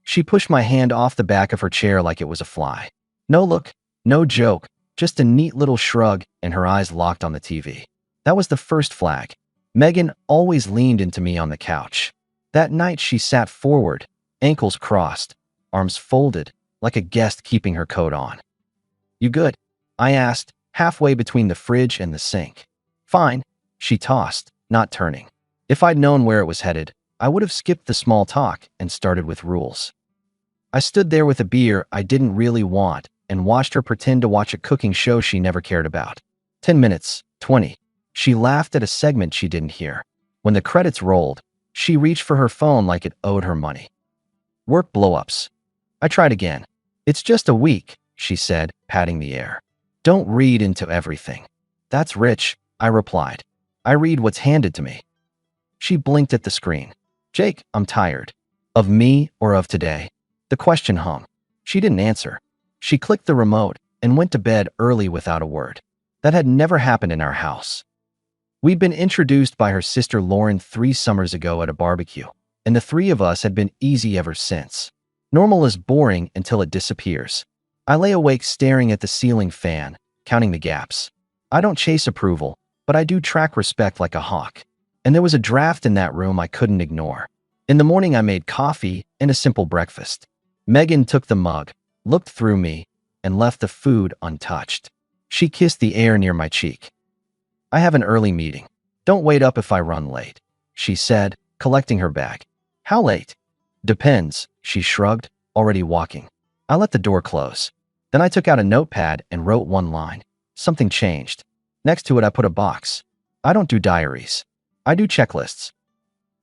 She pushed my hand off the back of her chair like it was a fly. No look, no joke, just a neat little shrug, and her eyes locked on the TV. That was the first flag. Megan always leaned into me on the couch. That night she sat forward, ankles crossed, arms folded, like a guest keeping her coat on. "You good?" I asked, halfway between the fridge and the sink. "Fine," she tossed, not turning. If I'd known where it was headed, I would have skipped the small talk and started with rules. I stood there with a beer I didn't really want and watched her pretend to watch a cooking show she never cared about. 10 minutes, 20. She laughed at a segment she didn't hear. When the credits rolled, she reached for her phone like it owed her money. "Work blow-ups." I tried again. "It's just a week," she said, patting the air. "Don't read into everything." "That's rich," I replied. "I read what's handed to me." She blinked at the screen. "Jake, I'm tired." "Of me or of today?" The question hung. She didn't answer. She clicked the remote and went to bed early without a word. That had never happened in our house. We'd been introduced by her sister Lauren 3 summers ago at a barbecue, and the three of us had been easy ever since. Normal is boring until it disappears. I lay awake staring at the ceiling fan, counting the gaps. I don't chase approval, but I do track respect like a hawk. And there was a draft in that room I couldn't ignore. In the morning I made coffee and a simple breakfast. Megan took the mug, looked through me, and left the food untouched. She kissed the air near my cheek. "I have an early meeting. Don't wait up if I run late," she said, collecting her bag. "How late?" "Depends," she shrugged, already walking. I let the door close. Then I took out a notepad and wrote one line. Something changed. Next to it I put a box. I don't do diaries. I do checklists.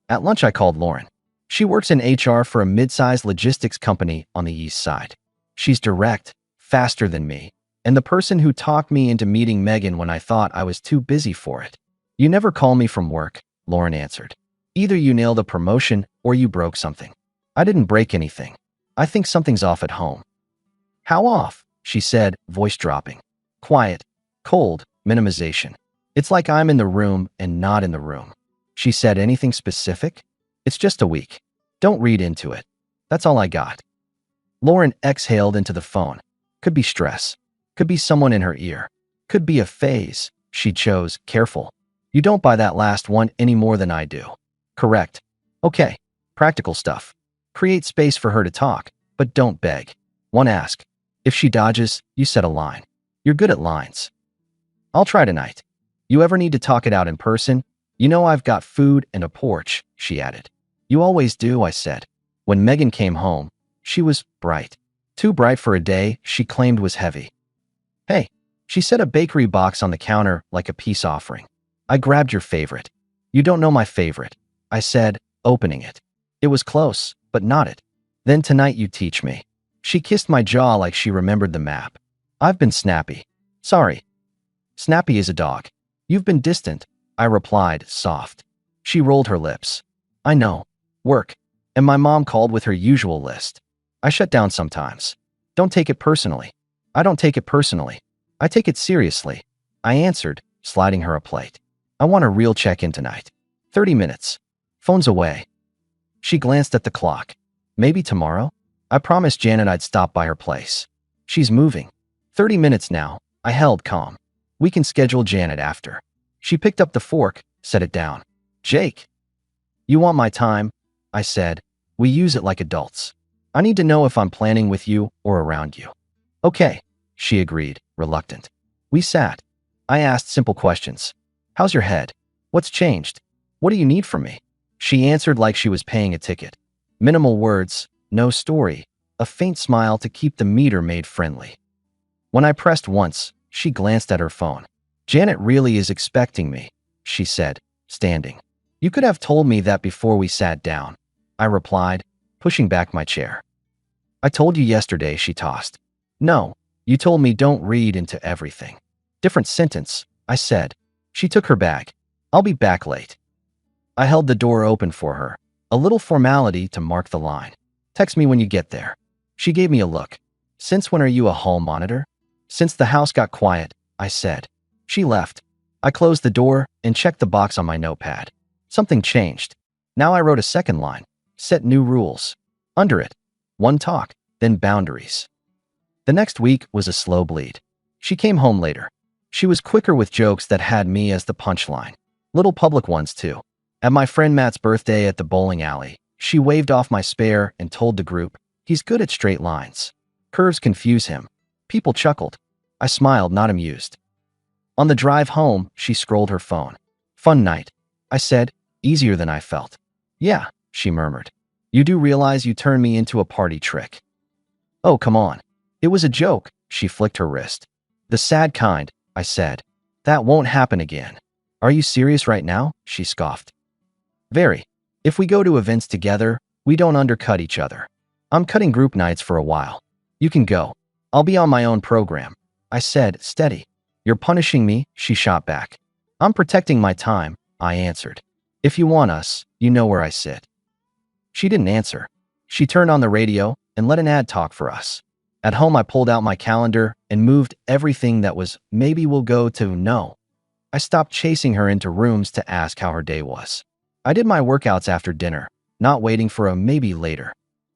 At lunch I called Lauren. She works in HR for a mid-sized logistics company on the east side. She's direct, faster than me, and the person who talked me into meeting Megan when I thought I was too busy for it. "You never call me from work," Lauren answered. "Either you nailed a promotion or you broke something." "I didn't break anything. I think something's off at home." "How off?" she said, voice dropping. "Quiet, cold, minimization. It's like I'm in the room and not in the room." She said, "Anything specific?" "It's just a week. Don't read into it." That's all I got. Lauren exhaled into the phone. Could be stress. Could be someone in her ear. Could be a phase. She chose, careful. "You don't buy that last one any more than I do." "Correct." "Okay. Practical stuff. Create space for her to talk, but don't beg. One ask. If she dodges, you set a line. You're good at lines." "I'll try tonight. You ever need to talk it out in person? You know I've got food and a porch," she added. "You always do," I said. When Megan came home, she was bright. Too bright for a day she claimed was heavy. "Hey," she set a bakery box on the counter like a peace offering. "I grabbed your favorite." "You don't know my favorite," I said, opening it. It was close, but not it. "Then tonight you teach me." She kissed my jaw like she remembered the map. "I've been snappy." "Sorry." "Snappy is a dog." "You've been distant," I replied, soft. She rolled her lips. "I know. Work." And my mom called with her usual list. I shut down sometimes. "Don't take it personally." "I don't take it personally. I take it seriously," I answered, sliding her a plate. "I want a real check-in tonight. 30 minutes. Phone's away." She glanced at the clock. "Maybe tomorrow?" I promised Janet I'd stop by her place. "She's moving." 30 minutes now, I held calm. "We can schedule Janet after." She picked up the fork, set it down. "Jake." "You want my time?" I said. "We use it like adults. I need to know if I'm planning with you or around you." "Okay," she agreed, reluctant. We sat. I asked simple questions. "How's your head? What's changed? What do you need from me?" She answered like she was paying a ticket. Minimal words, no story, a faint smile to keep the meter made friendly. When I pressed once, she glanced at her phone. "Janet really is expecting me," she said, standing. "You could have told me that before we sat down," I replied, pushing back my chair. "I told you yesterday," she tossed. "No, you told me don't read into everything." "Different sentence," I said. She took her bag. "I'll be back late." I held the door open for her, a little formality to mark the line. "Text me when you get there." She gave me a look. "Since when are you a hall monitor?" "Since the house got quiet," I said. She left. I closed the door and checked the box on my notepad. Something changed. Now I wrote a second line. Set new rules. Under it, One talk, then boundaries. The next week was a slow bleed. She came home later. She was quicker with jokes that had me as the punchline. Little public ones, too. At my friend Matt's birthday at the bowling alley, she waved off my spare and told the group, "He's good at straight lines. Curves confuse him." People chuckled. I smiled, not amused. On the drive home, she scrolled her phone. "Fun night," I said, easier than I felt. "Yeah," she murmured. "You do realize you turned me into a party trick." "Oh, come on. It was a joke," she flicked her wrist. "The sad kind," I said. "That won't happen again." "Are you serious right now?" she scoffed. "Very. If we go to events together, we don't undercut each other. I'm cutting group nights for a while. You can go. I'll be on my own program," I said, steady. "You're punishing me," she shot back. "I'm protecting my time," I answered. "If you want us, you know where I sit." She didn't answer. She turned on the radio and let an ad talk for us. At home, I pulled out my calendar and moved everything that was "maybe we'll go" to "no." I stopped chasing her into rooms to ask how her day was. I did my workouts after dinner, not waiting for a "maybe later."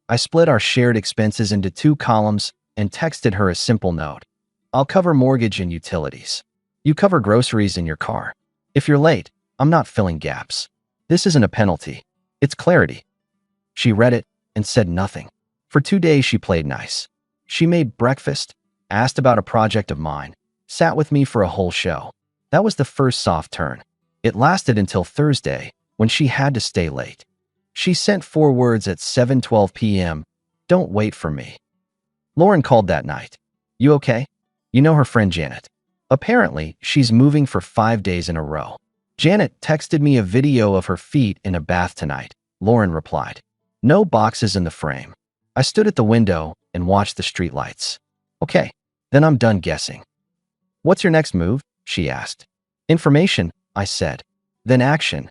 I split our shared expenses into 2 columns and texted her a simple note. "I'll cover mortgage and utilities. You cover groceries in your car. If you're late, I'm not filling gaps. This isn't a penalty. It's clarity." She read it and said nothing. For 2 days, she played nice. She made breakfast, asked about a project of mine, sat with me for a whole show. That was the first soft turn. It lasted until Thursday, when she had to stay late. She sent 4 words at 7:12 p.m. "Don't wait for me." Lauren called that night. "You okay?" You know her friend Janet. Apparently, she's moving for 5 days in a row. "Janet texted me a video of her feet in a bath tonight," Lauren replied. No boxes in the frame. I stood at the window and watched the streetlights. "Okay, then I'm done guessing." "What's your next move?" she asked. "Information," I said. "Then action."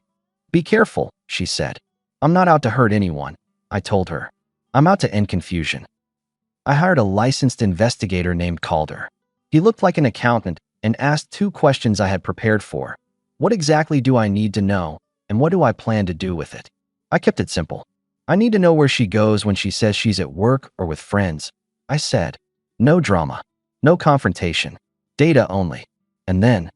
"Be careful," she said. "I'm not out to hurt anyone," I told her. "I'm out to end confusion." I hired a licensed investigator named Calder. He looked like an accountant and asked 2 questions I had prepared for. What exactly do I need to know, and what do I plan to do with it? I kept it simple. "I need to know where she goes when she says she's at work or with friends," I said. "No drama, no confrontation, data only. And then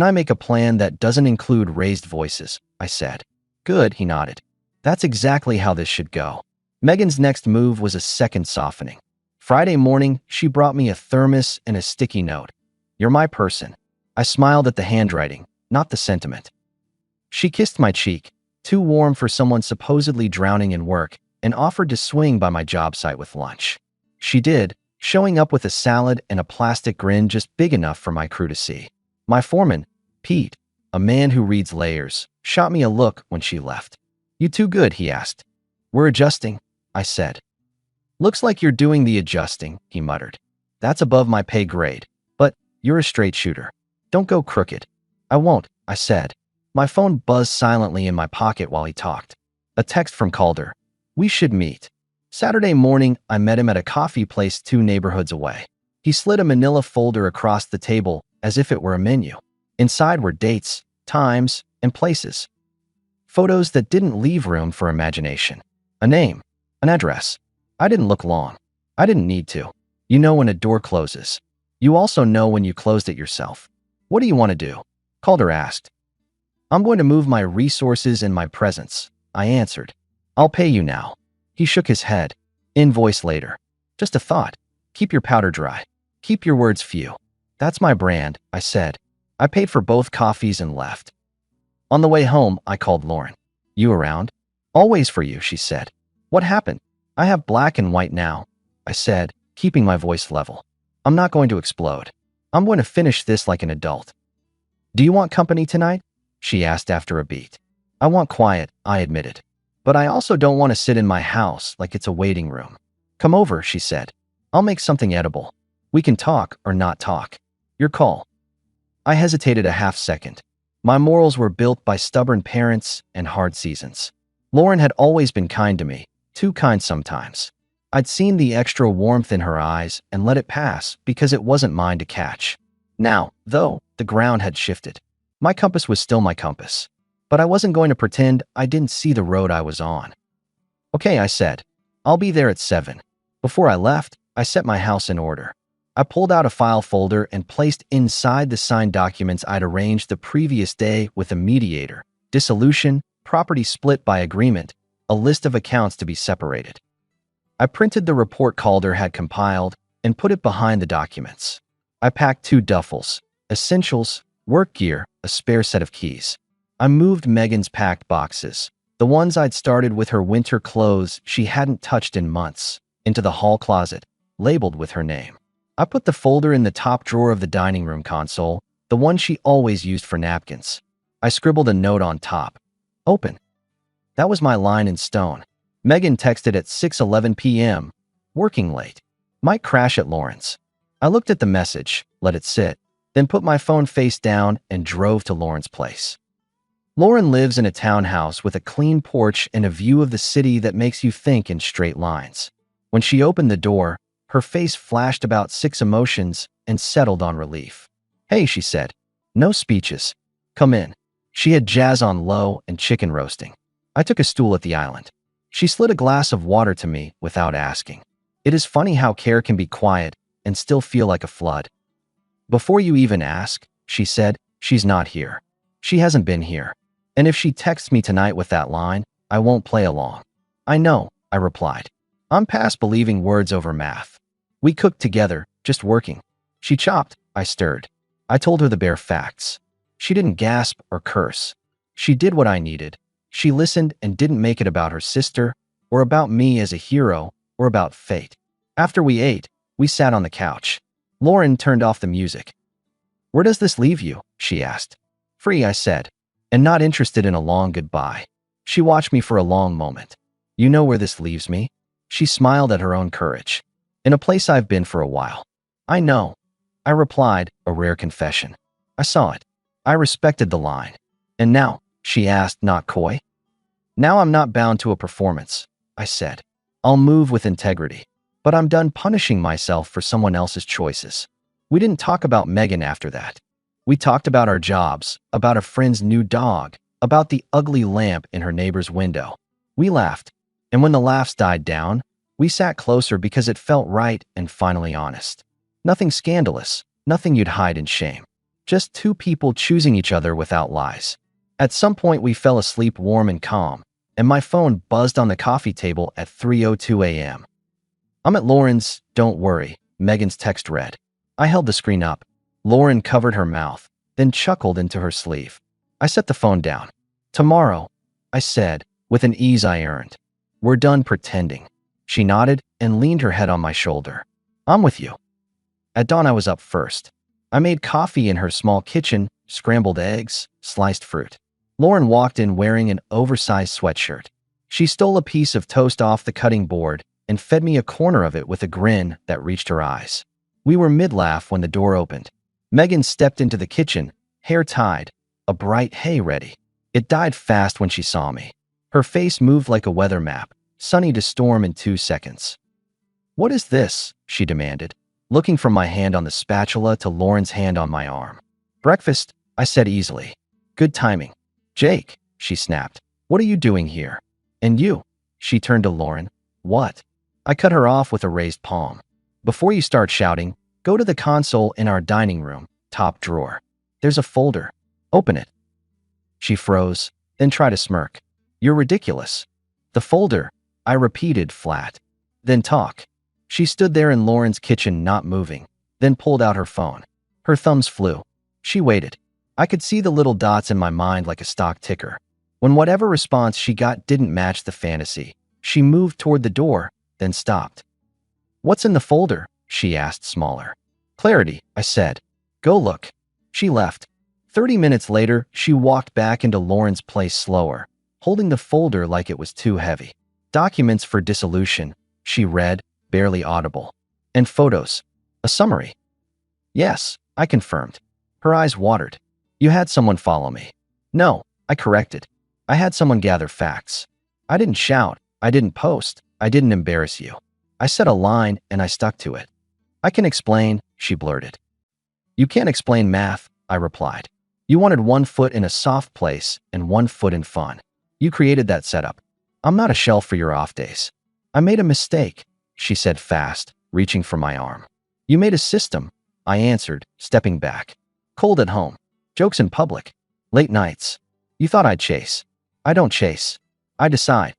I make a plan that doesn't include raised voices," I said. "Good," he nodded. "That's exactly how this should go." Megan's next move was a second softening. Friday morning, she brought me a thermos and a sticky note. "You're my person." I smiled at the handwriting, not the sentiment. She kissed my cheek, too warm for someone supposedly drowning in work, and offered to swing by my job site with lunch. She did, showing up with a salad and a plastic grin just big enough for my crew to see. My foreman, Pete, a man who reads layers, shot me a look when she left. "You too good?" he asked. "We're adjusting," I said. "Looks like you're doing the adjusting," he muttered. "That's above my pay grade, but you're a straight shooter. Don't go crooked." "I won't," I said. My phone buzzed silently in my pocket while he talked. A text from Calder. "We should meet." Saturday morning, I met him at a coffee place 2 neighborhoods away. He slid a manila folder across the table as if it were a menu. Inside were dates, times, and places. Photos that didn't leave room for imagination. A name, an address. I didn't look long. I didn't need to. You know when a door closes. You also know when you closed it yourself. "What do you want to do?" Calder asked. "I'm going to move my resources and my presence," I answered. "I'll pay you now." He shook his head. "Invoice later." "Just a thought. Keep your powder dry. Keep your words few." "That's my brand," I said. I paid for both coffees and left. On the way home, I called Lauren. "You around?" "Always for you," she said. "What happened?" "I have black and white now," I said, keeping my voice level. "I'm not going to explode. I'm going to finish this like an adult." "Do you want company tonight?" she asked after a beat. "I want quiet," I admitted. "But I also don't want to sit in my house like it's a waiting room." "Come over," she said. "I'll make something edible. We can talk or not talk. Your call." I hesitated a half second. My morals were built by stubborn parents and hard seasons. Lauren had always been kind to me, too kind sometimes. I'd seen the extra warmth in her eyes and let it pass because it wasn't mine to catch. Now, though, the ground had shifted. My compass was still my compass. But I wasn't going to pretend I didn't see the road I was on. "Okay," I said. I'll be there at 7. Before I left, I set my house in order. I pulled out a file folder and placed inside the signed documents I'd arranged the previous day with a mediator, dissolution, property split by agreement, a list of accounts to be separated. I printed the report Calder had compiled and put it behind the documents. I packed 2 duffels, essentials, work gear, a spare set of keys. I moved Megan's packed boxes, the ones I'd started with her winter clothes she hadn't touched in months, into the hall closet, labeled with her name. I put the folder in the top drawer of the dining room console, the one she always used for napkins. I scribbled a note on top. Open. That was my line in stone. Megan texted at 6:11 p.m. Working late. Might crash at Lauren's. I looked at the message, let it sit, then put my phone face down and drove to Lauren's place. Lauren lives in a townhouse with a clean porch and a view of the city that makes you think in straight lines. When she opened the door, her face flashed about 6 emotions and settled on relief. Hey, she said. No speeches. Come in. She had jazz on low and chicken roasting. I took a stool at the island. She slid a glass of water to me without asking. It is funny how care can be quiet and still feel like a flood. Before you even ask, she said, she's not here. She hasn't been here. And if she texts me tonight with that line, I won't play along. I know, I replied. I'm past believing words over math. We cooked together, just working. She chopped, I stirred. I told her the bare facts. She didn't gasp or curse. She did what I needed. She listened and didn't make it about her sister, or about me as a hero, or about fate. After we ate, we sat on the couch. Lauren turned off the music. Where does this leave you? She asked. Free, I said, and not interested in a long goodbye. She watched me for a long moment. You know where this leaves me? She smiled at her own courage. In a place I've been for a while. I know. I replied, a rare confession. I saw it. I respected the line. And now, she asked, not coy. Now I'm not bound to a performance, I said. I'll move with integrity. But I'm done punishing myself for someone else's choices. We didn't talk about Megan after that. We talked about our jobs, about a friend's new dog, about the ugly lamp in her neighbor's window. We laughed. And when the laughs died down, we sat closer because it felt right and finally honest. Nothing scandalous, nothing you'd hide in shame. Just 2 people choosing each other without lies. At some point we fell asleep warm and calm, and my phone buzzed on the coffee table at 3:02 a.m. I'm at Lauren's, don't worry, Megan's text read. I held the screen up. Lauren covered her mouth, then chuckled into her sleeve. I set the phone down. Tomorrow, I said, with an ease I earned. We're done pretending. She nodded and leaned her head on my shoulder. I'm with you. At dawn I was up first. I made coffee in her small kitchen, scrambled eggs, sliced fruit. Lauren walked in wearing an oversized sweatshirt. She stole a piece of toast off the cutting board and fed me a corner of it with a grin that reached her eyes. We were mid-laugh when the door opened. Megan stepped into the kitchen, hair tied, a bright hay ready. It died fast when she saw me. Her face moved like a weather map, sunny to storm in 2 seconds. What is this? She demanded, looking from my hand on the spatula to Lauren's hand on my arm. Breakfast, I said easily. Good timing. Jake, she snapped. What are you doing here? And you? She turned to Lauren. What? I cut her off with a raised palm. Before you start shouting, go to the console in our dining room, top drawer. There's a folder. Open it. She froze, then tried a smirk. You're ridiculous. The folder, I repeated flat. Then talk. She stood there in Lauren's kitchen not moving, then pulled out her phone. Her thumbs flew. She waited. I could see the little dots in my mind like a stock ticker. When whatever response she got didn't match the fantasy, she moved toward the door, then stopped. What's in the folder? She asked, smaller. Clarity, I said. Go look. She left. 30 minutes later, she walked back into Lauren's place slower, holding the folder like it was too heavy. Documents for dissolution, she read, barely audible. And photos. A summary. Yes, I confirmed. Her eyes watered. You had someone follow me. No, I corrected. I had someone gather facts. I didn't shout. I didn't post. I didn't embarrass you. I said a line and I stuck to it. I can explain, she blurted. You can't explain math, I replied. You wanted 1 foot in a soft place and 1 foot in fun. You created that setup. I'm not a shelf for your off days. I made a mistake, she said fast, reaching for my arm. You made a system, I answered, stepping back. Cold at home. Jokes in public. Late nights. You thought I'd chase. I don't chase. I decide.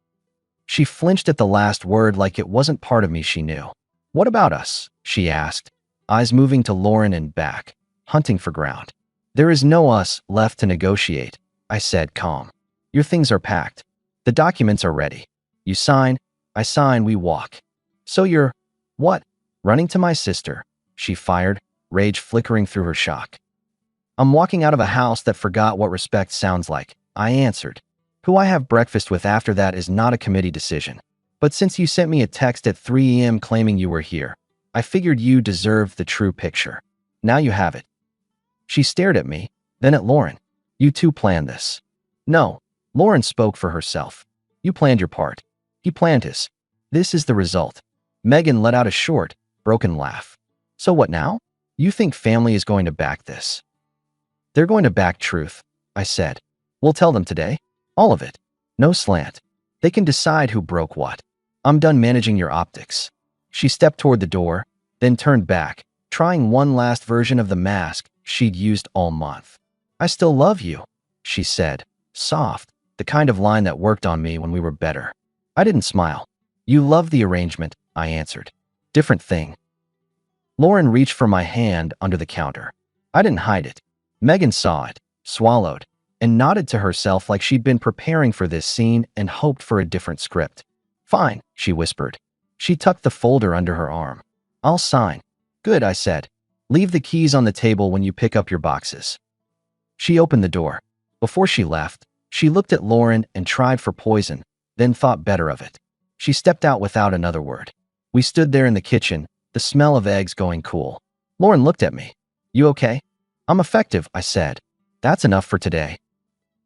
She flinched at the last word like it wasn't part of me she knew. What about us? She asked, eyes moving to Lauren and back, hunting for ground. There is no us left to negotiate, I said, calm. Your things are packed. The documents are ready. You sign, I sign, we walk. So you're, what? Running to my sister, she fired, rage flickering through her shock. I'm walking out of a house that forgot what respect sounds like, I answered. Who I have breakfast with after that is not a committee decision. But since you sent me a text at 3 a.m. claiming you were here, I figured you deserved the true picture. Now you have it. She stared at me, then at Lauren. You two planned this. No, Lauren spoke for herself. You planned your part. He planned his. This is the result. Megan let out a short, broken laugh. So what now? You think family is going to back this? They're going to back truth, I said. We'll tell them today. All of it. No slant. They can decide who broke what. I'm done managing your optics. She stepped toward the door, then turned back, trying one last version of the mask she'd used all month. I still love you, she said, soft, the kind of line that worked on me when we were better. I didn't smile. You love the arrangement, I answered. Different thing. Lauren reached for my hand under the counter. I didn't hide it. Megan saw it, swallowed, and nodded to herself like she'd been preparing for this scene and hoped for a different script. Fine, she whispered. She tucked the folder under her arm. I'll sign. Good, I said. Leave the keys on the table when you pick up your boxes. She opened the door. Before she left, she looked at Lauren and tried for poison, then thought better of it. She stepped out without another word. We stood there in the kitchen, the smell of eggs going cool. Lauren looked at me. You okay? I'm effective, I said. That's enough for today.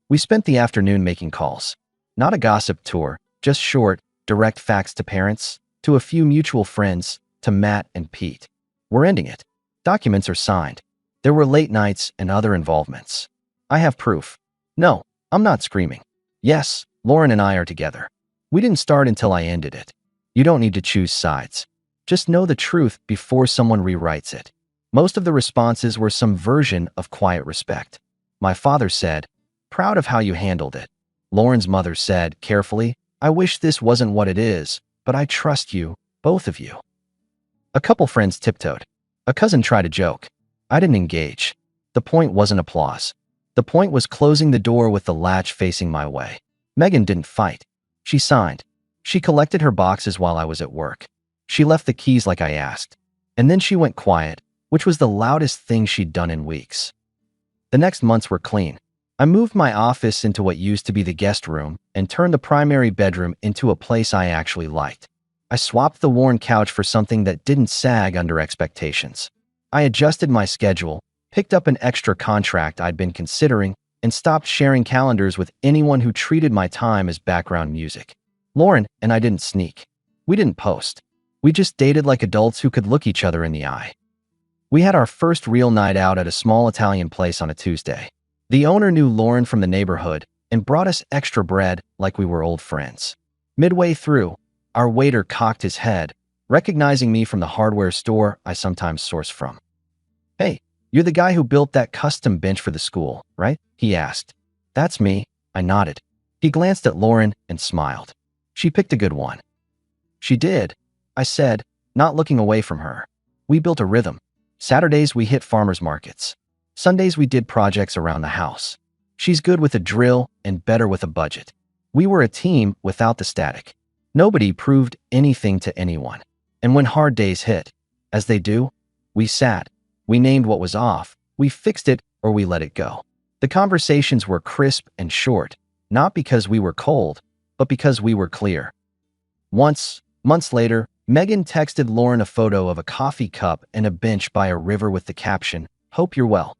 We spent the afternoon making calls. Not a gossip tour, just short, direct facts to parents, to a few mutual friends, to Matt and Pete. We're ending it. Documents are signed. There were late nights and other involvements. I have proof. No, I'm not screaming. Yes, Lauren and I are together. We didn't start until I ended it. You don't need to choose sides. Just know the truth before someone rewrites it. Most of the responses were some version of quiet respect. My father said, proud of how you handled it. Lauren's mother said, carefully, I wish this wasn't what it is, but I trust you, both of you. A couple friends tiptoed. A cousin tried a joke. I didn't engage. The point wasn't applause. The point was closing the door with the latch facing my way. Megan didn't fight. She signed. She collected her boxes while I was at work. She left the keys like I asked. And then she went quiet, which was the loudest thing she'd done in weeks. The next months were clean. I moved my office into what used to be the guest room and turned the primary bedroom into a place I actually liked. I swapped the worn couch for something that didn't sag under expectations. I adjusted my schedule, picked up an extra contract I'd been considering, and stopped sharing calendars with anyone who treated my time as background music. Lauren and I didn't sneak. We didn't post. We just dated like adults who could look each other in the eye. We had our first real night out at a small Italian place on a Tuesday. The owner knew Lauren from the neighborhood and brought us extra bread like we were old friends. Midway through, our waiter cocked his head, recognizing me from the hardware store I sometimes source from. Hey, you're the guy who built that custom bench for the school, right? He asked. That's me, I nodded. He glanced at Lauren and smiled. She picked a good one. She did, I said, not looking away from her. We built a rhythm. Saturdays we hit farmers markets. Sundays we did projects around the house. She's good with a drill and better with a budget. We were a team without the static. Nobody proved anything to anyone. And when hard days hit, as they do, we sat. We named what was off. We fixed it or we let it go. The conversations were crisp and short, not because we were cold, but because we were clear. Once, months later, Megan texted Lauren a photo of a coffee cup and a bench by a river with the caption, "Hope you're well."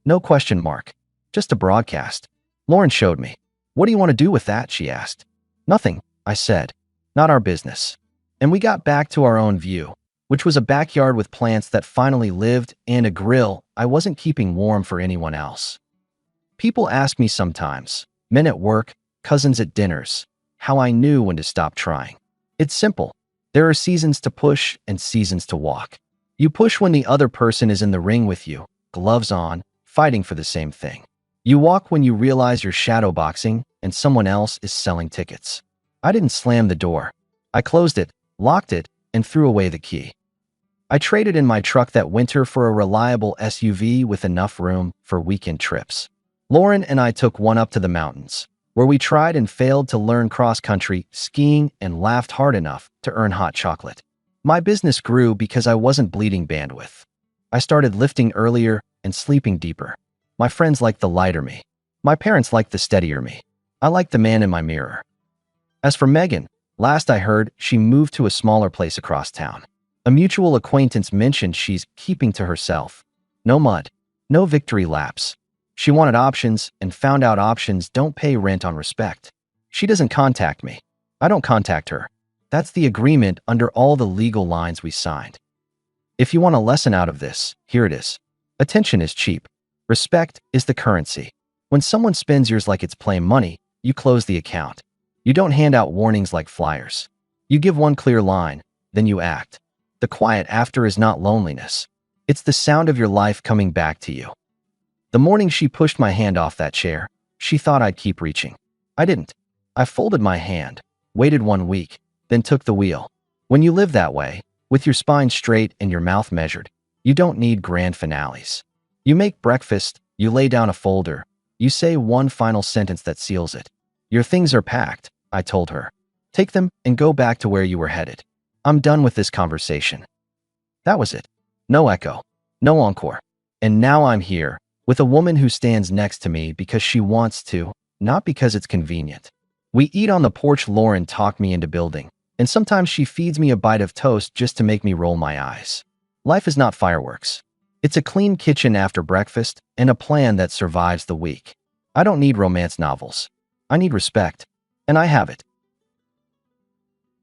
No question mark. Just a broadcast. Lauren showed me. What do you want to do with that? She asked. Nothing, I said. Not our business. And we got back to our own view, which was a backyard with plants that finally lived and a grill I wasn't keeping warm for anyone else. People ask me sometimes, men at work, cousins at dinners, how I knew when to stop trying. It's simple. There are seasons to push and seasons to walk. You push when the other person is in the ring with you, gloves on, fighting for the same thing. You walk when you realize you're shadowboxing and someone else is selling tickets. I didn't slam the door. I closed it, locked it, and threw away the key. I traded in my truck that winter for a reliable SUV with enough room for weekend trips. Lauren and I took one up to the mountains, where we tried and failed to learn cross-country skiing and laughed hard enough to earn hot chocolate. My business grew because I wasn't bleeding bandwidth. I started lifting earlier and sleeping deeper. My friends liked the lighter me. My parents liked the steadier me. I liked the man in my mirror. As for Megan, last I heard, she moved to a smaller place across town. A mutual acquaintance mentioned she's keeping to herself. No mud, no victory laps. She wanted options and found out options don't pay rent on respect. She doesn't contact me. I don't contact her. That's the agreement under all the legal lines we signed. If you want a lesson out of this, here it is. Attention is cheap. Respect is the currency. When someone spends yours like it's plain money, you close the account. You don't hand out warnings like flyers. You give one clear line, then you act. The quiet after is not loneliness. It's the sound of your life coming back to you. The morning she pushed my hand off that chair, she thought I'd keep reaching. I didn't. I folded my hand, waited 1 week, then took the wheel. When you live that way, with your spine straight and your mouth measured, you don't need grand finales. You make breakfast, you lay down a folder, you say one final sentence that seals it. Your things are packed, I told her. Take them and go back to where you were headed. I'm done with this conversation. That was it. No echo, no encore. And now I'm here, with a woman who stands next to me because she wants to, not because it's convenient. We eat on the porch Lauren talked me into building, and sometimes she feeds me a bite of toast just to make me roll my eyes. Life is not fireworks. It's a clean kitchen after breakfast and a plan that survives the week. I don't need romance novels. I need respect, and I have it.